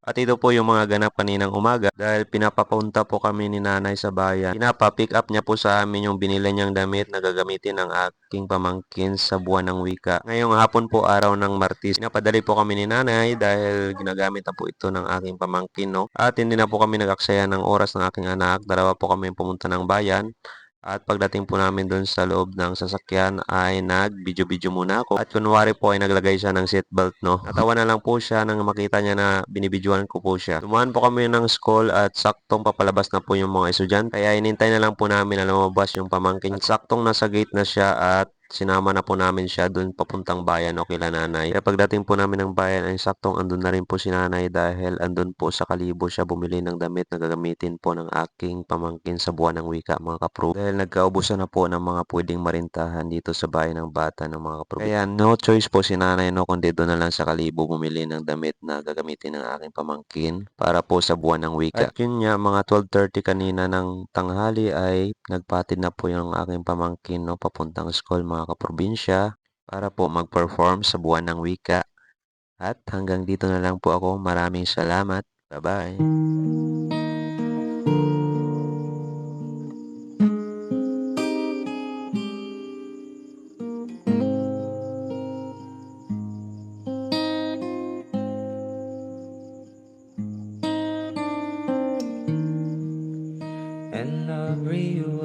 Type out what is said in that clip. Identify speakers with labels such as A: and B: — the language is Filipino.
A: At ito po yung mga ganap kaninang umaga dahil pinapapunta po kami ni nanay sa bayan. Pinapa-pick up niya po sa amin yung binili niyang damit na gagamitin ng aking pamangkin sa buwan ng wika. Ngayong hapon po araw ng Martes, pinapadali po kami ni nanay dahil ginagamit na po ito ng aking pamangkin, no? At hindi na po kami nag-aksaya ng oras ng aking anak. Dalawa po kami pumunta ng bayan. At pagdating po namin doon sa loob ng sasakyan ay nag-video-video muna ako. At kunwari po ay naglagay siya ng seatbelt, no. Natawa na lang po siya nang makita niya na binibidyoan ko po siya. Dumaan po kami ng school at saktong papalabas na po yung mga estudyante. Kaya inintay na lang po namin na lumabas yung pamangkin. At saktong nasa gate na siya at sinama na po namin siya doon papuntang bayan o kila nanay. Kaya pagdating po namin ng bayan ay saktong andun na rin po si nanay dahil andun po sa Kalibo siya bumili ng damit na gagamitin po ng aking pamangkin sa buwan ng wika, mga kapro. Dahil nagkaubusan na po ng mga pwedeng marintahan dito sa bayan ng bata ng mga kapro. Kaya no choice po si nanay, no, kundi doon na lang sa Kalibo bumili ng damit na gagamitin ng aking pamangkin para po sa buwan ng wika. At yun nga, mga 12:30 kanina ng tanghali ay nagpatid na po yung aking pamangkin, no, papuntang school, mga kaprobinsya, para po mag-perform sa buwan ng wika. At hanggang dito na lang po ako. Maraming salamat. Bye-bye.
B: And I'll bring you